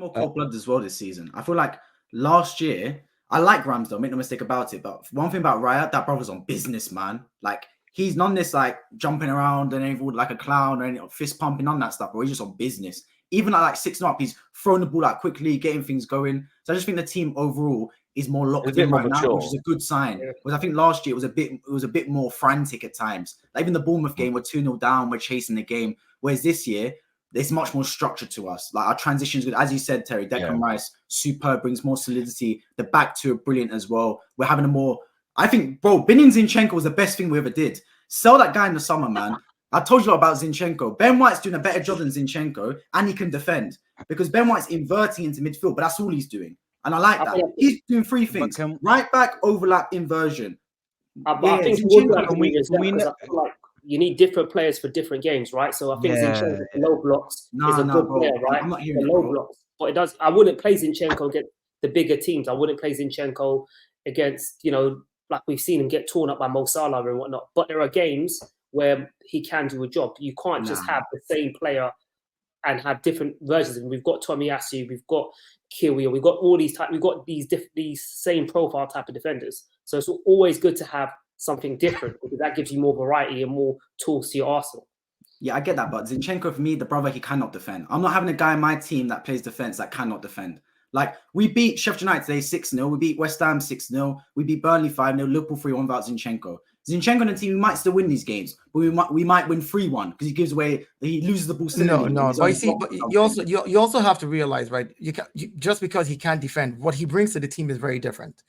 more cold-blooded as well this season. I feel like last year, I like Ramsdale, make no mistake about it. But one thing about Raya, that brother's on business, man. Like, he's none this like jumping around and anything like a clown or any fist pumping, none that stuff, bro. He's just on business. Even like 6 up, he's throwing the ball out quickly, getting things going. So I just think the team overall is more locked in right now, which is a good sign. Because I think last year it was a bit more frantic at times. Like even the Bournemouth game, we're 2-0 down, we're chasing the game. Whereas this year, there's much more structure to us. Like our transitions, as you said, Terry, Declan Rice, superb, brings more solidity. The back two are brilliant as well. We're having a more, I think, bro, Binion Zinchenko was the best thing we ever did. Sell that guy in the summer, man. I told you about Zinchenko. Ben White's doing a better job than Zinchenko, and he can defend because Ben White's inverting into midfield, but that's all he's doing. And I like that. He's doing 3 things. Right back, overlap, inversion. But I think you need different players for different games, right? So I think Zinchenko low blocks is a good player, right? I'm not hearing low blocks. But it does. I wouldn't play Zinchenko against the bigger teams. I wouldn't play Zinchenko against, like we've seen him get torn up by Mo Salah and whatnot. But there are games where he can do a job. You can't just have the same player and have different versions. And we've got Tomiyasu, we've got Kiwior, we've got all these we've got these same profile type of defenders. So it's always good to have something different because that gives you more variety and more tools to your arsenal. Yeah, I get that. But Zinchenko, for me, the brother, he cannot defend. I'm not having a guy in my team that plays defense that cannot defend. Like, we beat Sheffield United today 6-0. We beat West Ham 6-0. We beat Burnley 5-0. Liverpool 3-1 without Zinchenko. Zinchenko and the team, we might still win these games, but we might win 3-1 because he loses the ball. But you see, but you also have to realize, right? Just because he can't defend, what he brings to the team is very different.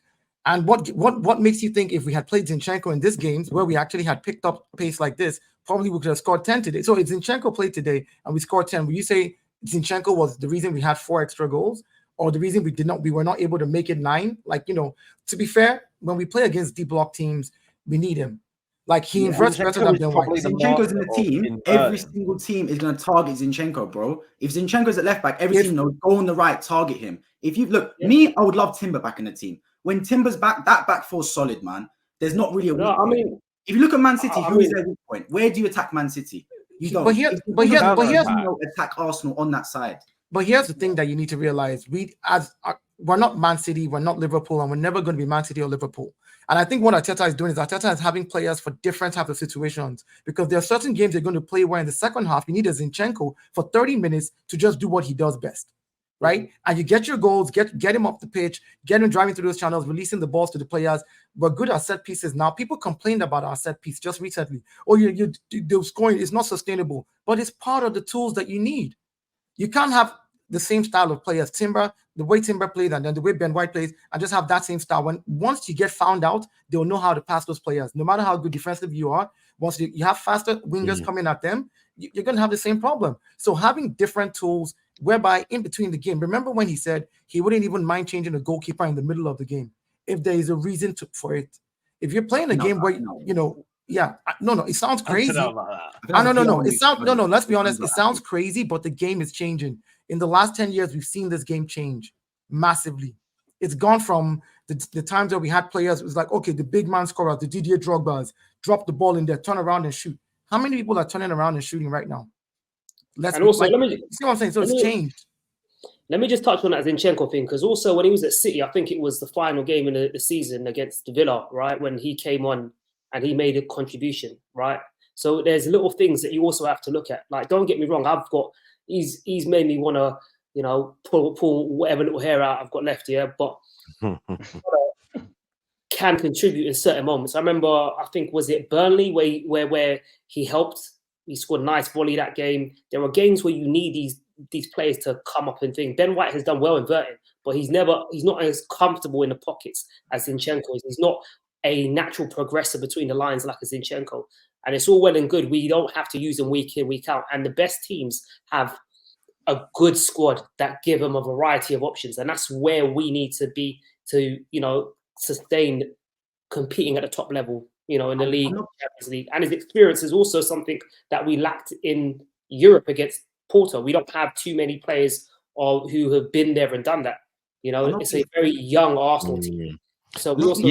And what makes you think if we had played Zinchenko in this games where we actually had picked up pace like this, probably we could have scored 10 today. So if Zinchenko played today and we scored 10, will you say Zinchenko was the reason we had 4 extra goals? Or the reason we were not able to make it 9? Like, to be fair, when we play against deep block teams, we need him. Like, he inverts better than Ben White. Zinchenko's in the team. Every single team is going to target Zinchenko, bro. If Zinchenko's at left back, every team knows go on the right, target him. If you look, me, I would love Timber back in the team. When Timber's back, that back four's solid, man. There's not really a weak point. If you look at Man City, who is their weak point? Where do you attack Man City? You don't. But here's attack Arsenal on that side. But here's the thing that you need to realize: we're not Man City, we're not Liverpool, and we're never going to be Man City or Liverpool. And I think what Arteta is doing is Arteta is having players for different types of situations because there are certain games they're going to play where in the second half you need a Zinchenko for 30 minutes to just do what he does best, right? And you get your goals, get him off the pitch, get him driving through those channels, releasing the balls to the players. We're good at set pieces now. People complained about our set piece just recently. Oh, the scoring is not sustainable, but it's part of the tools that you need. You can't have the same style of play as Timber, the way Timber plays, and then the way Ben White plays, and just have that same style. Once you get found out, they'll know how to pass those players. No matter how good defensive you are, once you have faster wingers coming at them, you're going to have the same problem. So having different tools, whereby in between the game, remember when he said he wouldn't even mind changing the goalkeeper in the middle of the game if there is a reason for it. If you're playing a game where it sounds crazy. Let's be honest, it sounds crazy, but the game is changing. In the last 10 years, we've seen this game change massively. It's gone from the times where we had players, it was like, okay, the big man scorers, the Didier Drogbas, drop the ball in there, turn around and shoot. How many people are turning around and shooting right now? See what I'm saying? So it's changed. Let me just touch on that Zinchenko thing, because also when he was at City, I think it was the final game in the season against Villa, right? When he came on and he made a contribution, right? So there's little things that you also have to look at. Like, don't get me wrong, he's made me want to, pull whatever little hair out I've got left here, but can contribute in certain moments. I remember, I think, was it Burnley where he helped? He scored a nice volley that game. There are games where you need these players to come up and think. Ben White has done well inverting, but he's not as comfortable in the pockets as Zinchenko is. He's not a natural progressor between the lines like a Zinchenko. And it's all well and good. We don't have to use them week in, week out. And the best teams have a good squad that give them a variety of options. And that's where we need to be to, sustain competing at the top level, in the league, Champions League. And his experience is also something that we lacked in Europe against Porto. We don't have too many players who have been there and done that. It's a very young Arsenal team. So we also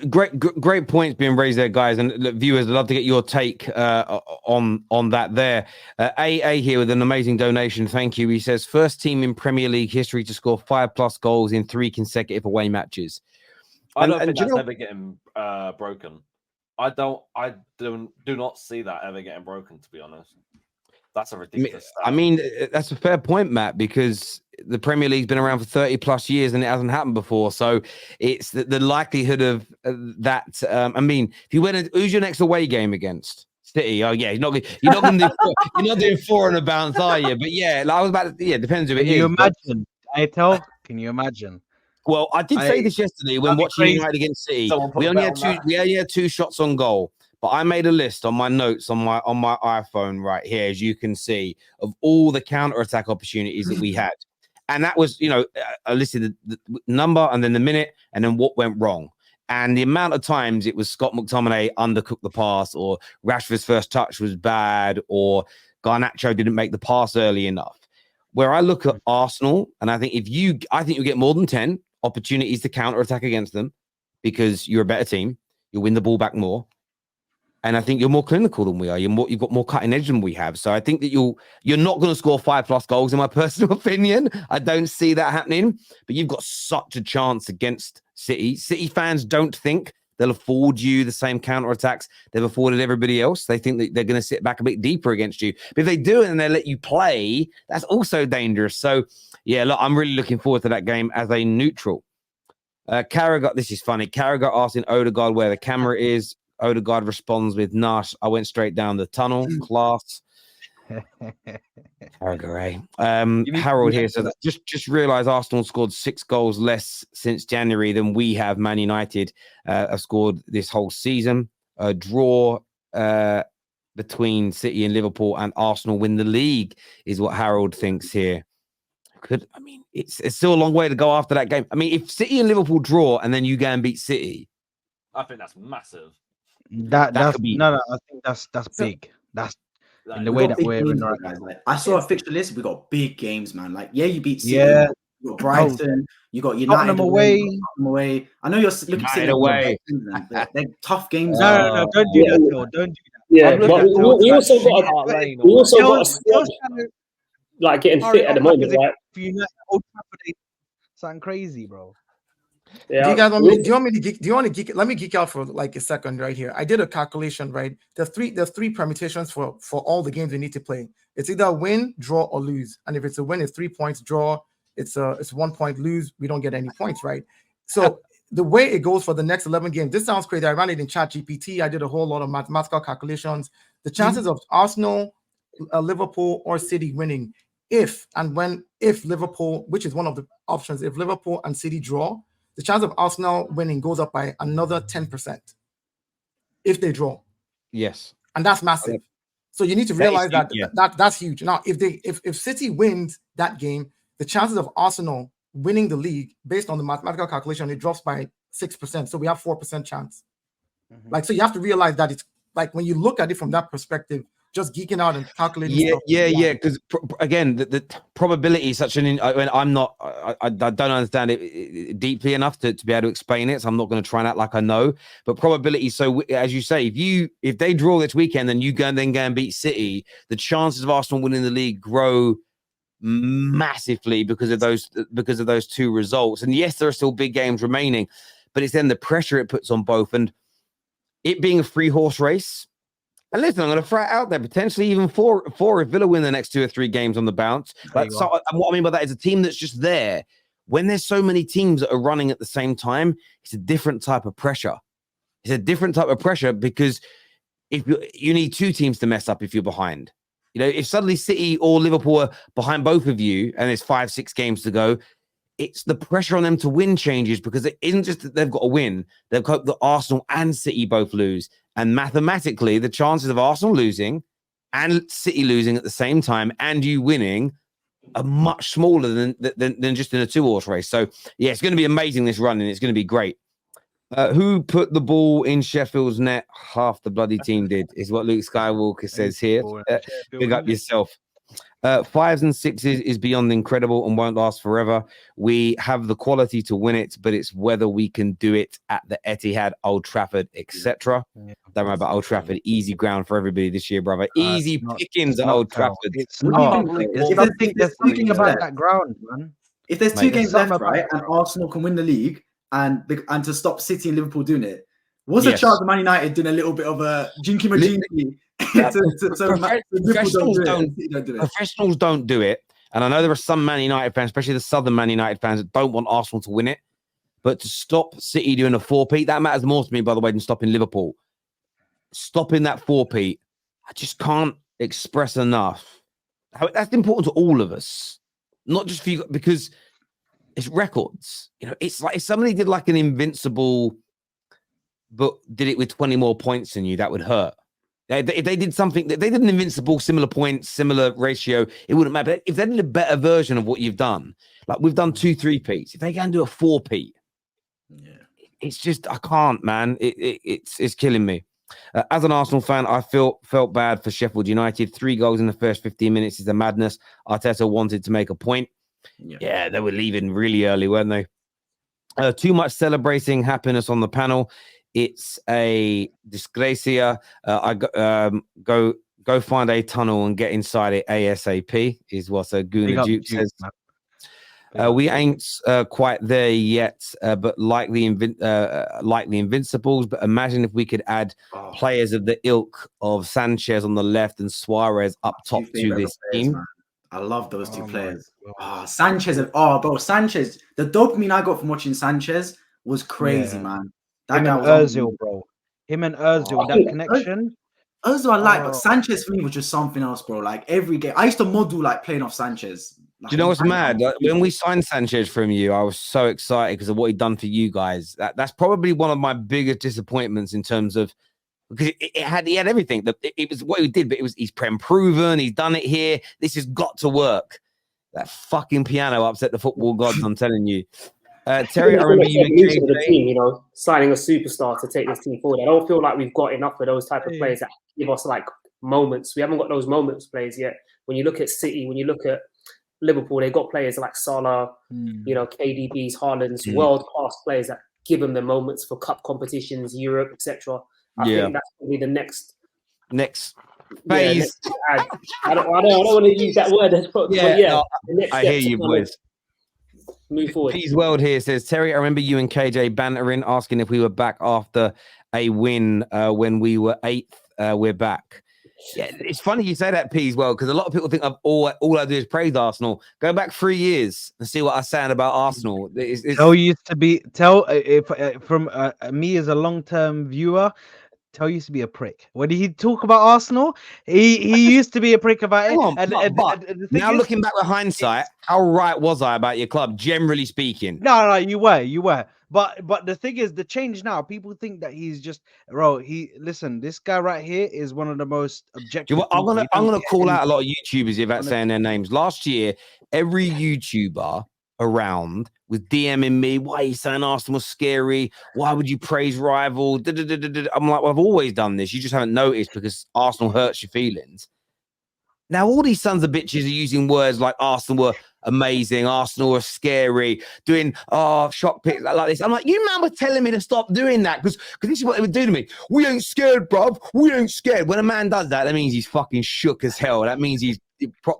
Great points being raised there, guys. And look, viewers, I'd love to get your take on that there. AA here with an amazing donation. Thank you. He says, first team in Premier League history to score 5+ goals in 3 consecutive away matches. I don't think that's ever getting broken. I do not see that ever getting broken, to be honest. That's a ridiculous stat. I mean, that's a fair point, Matt, because the Premier League's been around for 30+ years and it hasn't happened before. So it's the likelihood of that. I mean, if you went, who's your next away game against? City. Oh yeah, you're not going to do you're not doing 4 on a bounce, are you? But yeah, like I was about to, depends who it is. Can you imagine? Can you imagine? Well, I did say this yesterday when watching United against City. We only had 2 shots on goal. But I made a list on my notes on my iPhone right here, as you can see, of all the counter-attack opportunities that we had. And that was, I listed the number and then the minute and then what went wrong. And the amount of times it was Scott McTominay undercooked the pass, or Rashford's first touch was bad, or Garnacho didn't make the pass early enough. Where I look at Arsenal, and I think you get more than 10 opportunities to counter-attack against them because you're a better team. You'll win the ball back more. And I think you're more clinical than we are. You've got more cutting edge than we have. So I think that you're not going to score 5+ goals, in my personal opinion. I don't see that happening. But you've got such a chance against City. City fans don't think they'll afford you the same counterattacks they've afforded everybody else. They think that they're going to sit back a bit deeper against you. But if they do it and they let you play, that's also dangerous. So yeah, look, I'm really looking forward to that game as a neutral. Carragher, this is funny. Carragher asking Odegaard where the camera is. Odegaard responds with Nash. I went straight down the tunnel. Class. Carragher, Harold here says just realised Arsenal scored 6 goals less since January than we have. Man United have scored this whole season. A draw between City and Liverpool, and Arsenal win the league is what Harold thinks here. It's still a long way to go after that game. I mean, if City and Liverpool draw and then you go and beat City, I think that's massive. I think that's big. That's in the way that we're in right now. Like, I saw a fixture list. We got big games, man. Like, you beat City. Yeah. You got Brighton. You got United away. I know you're looking at away. They're tough games. No, don't do that, Phil. Don't do that. Yeah, but we also got a squad like getting fit at the moment, right? Old Trafford, something crazy, bro. Yeah. Do you want to geek? Let me geek out for like a second right here. I did a calculation, right? There's three permutations for all the games we need to play. It's either win, draw, or lose. And if it's a win, it's 3 points. Draw, it's 1 point. Lose, we don't get any points, right? So the way it goes for the next 11 games, this sounds crazy. I ran it in ChatGPT. I did a whole lot of mathematical calculations. The chances of Arsenal, Liverpool, or City winning, if Liverpool, which is one of the options, if Liverpool and City draw, the chance of Arsenal winning goes up by another 10% if they draw. Yes. And that's massive. So you need to realize that's huge. Now, if City wins that game, the chances of Arsenal winning the league, based on the mathematical calculation, it drops by 6%. So we have 4% chance. Mm-hmm. So you have to realize that it's like, when you look at it from that perspective, just geeking out and calculating stuff. Yeah. Because again, the probability is such an. I don't understand it deeply enough to be able to explain it. So I'm not going to try and act like I know. But probability. So as you say, if they draw this weekend, then you go and beat City, the chances of Arsenal winning the league grow massively because of those 2 results. And yes, there are still big games remaining, but it's then the pressure it puts on both, and it being a 3-horse race. And listen, I'm going to throw it out there, potentially even four if Villa win the next 2 or 3 games on the bounce. But what I mean by that is a team that's just there. When there's so many teams that are running at the same time, it's a different type of pressure. It's a different type of pressure because if you need 2 teams to mess up if you're behind. If suddenly City or Liverpool are behind both of you and there's 5-6 games to go, it's the pressure on them to win changes, because it isn't just that they've got to win. They've got that Arsenal and City both lose. And mathematically, the chances of Arsenal losing and City losing at the same time and you winning are much smaller than just in a 2-horse race. So, yeah, it's going to be amazing, this run, and it's going to be great. Who put the ball in Sheffield's net? Half the bloody team did, is what Luke Skywalker says here. Big up yourself. 5s and 6s is beyond incredible and won't last forever. We have the quality to win it, but it's whether we can do it at the Etihad, Old Trafford, etc. Don't worry about Old Trafford. Easy ground for everybody this year, brother. Easy pickings at Old Trafford. It's not. There's something about that ground, man. If there's 2 games left, right, and Arsenal can win the league and to stop City and Liverpool doing it, what's the chance of Man United doing a little bit of a jinky majinky? Professionals don't do it. And I know there are some Man United fans, especially the Southern Man United fans, that don't want Arsenal to win it. But to stop City doing a 4-peat, that matters more to me, by the way, than stopping Liverpool. Stopping that 4-peat, I just can't express enough how that's important to all of us. Not just for you, because it's records. You know, it's like if somebody did like an invincible, but did it with 20 more points than you, that would hurt. If they did something, they did an invincible, similar points, similar ratio, it wouldn't matter. But if they did a better version of what you've done, like we've done 2 3-peats, if they can do a 4-peat, it's just, I can't, man. It's killing me. As an Arsenal fan, I felt bad for Sheffield United. 3 goals in the first 15 minutes is a madness. Arteta wanted to make a point. Yeah, they were leaving really early, weren't they? Too much celebrating happiness on the panel. It's a disgracia. Go find a tunnel and get inside it ASAP, is what Guna Duke says. We ain't quite there yet, but like the Invincibles. But imagine if we could add players of the ilk of Sanchez on the left and Suarez up top to this team. Man. I love those 2 players. Sanchez and Sanchez. The dopamine I got from watching Sanchez was crazy, man. That guy was Ozil, bro. Him and Ozil, that connection. Ozil I like, but Sanchez for me was just something else, bro. Like every game, I used to model like playing off Sanchez. Do you know what's mad? When we signed Sanchez from you, I was so excited because of what he'd done for you guys. That's probably one of my biggest disappointments in terms of, because he had everything. It was what he did, but he's proven. He's done it here. This has got to work. That fucking piano upset the football gods. I'm telling you. Terry, I remember you the team, you know, signing a superstar to take this team forward. I don't feel like we've got enough of those type of players that give us like moments. We haven't got those moments players yet. When you look at City, when you look at Liverpool, they've got players like Salah, you know, KDBs, Haaland's, world-class players that give them the moments for cup competitions, Europe, etc. I think that's probably the next phase. I don't want to use that word, I hear you, boys. Move forward. Peace World here says, Terry, I remember you and KJ bantering, asking if we were back after a win when we were 8th. We're back. Yeah, it's funny you say that, Peace World, because a lot of people think all I do is praise Arsenal. Go back 3 years and see what I'm saying about Arsenal. From me as a long-term viewer, Tell used to be a prick. When he talk about Arsenal, he used to be a prick about it. Now looking back with hindsight, how right was I about your club, generally speaking? No, you were. But the thing is, the change now, people think that he's just listen, this guy right here is one of the most objective. I'm gonna call out a lot of YouTubers without saying their names. Last year, every YouTuber around was DMing me, why are you saying Arsenal was scary? Why would you praise rival? I'm like, well, I've always done this. You just haven't noticed because Arsenal hurts your feelings. Now, all these sons of bitches are using words like Arsenal were amazing, Arsenal were scary, doing shock picks like this. I'm like, you man were telling me to stop doing that because this is what they would do to me. We ain't scared, bruv. We ain't scared. When a man does that, that means he's fucking shook as hell. That means he's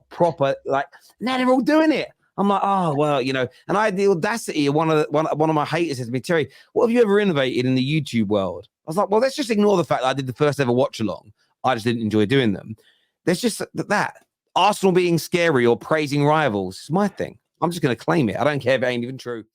proper. Like, now they're all doing it. I'm like, oh well, you know. And I had the audacity of one of my haters said to me, Terry, what have you ever innovated in the YouTube world? I was like, well, let's just ignore the fact that I did the first ever watch along. I just didn't enjoy doing them. There's just that Arsenal being scary or praising rivals is my thing. I'm just going to claim it. I don't care if it ain't even true.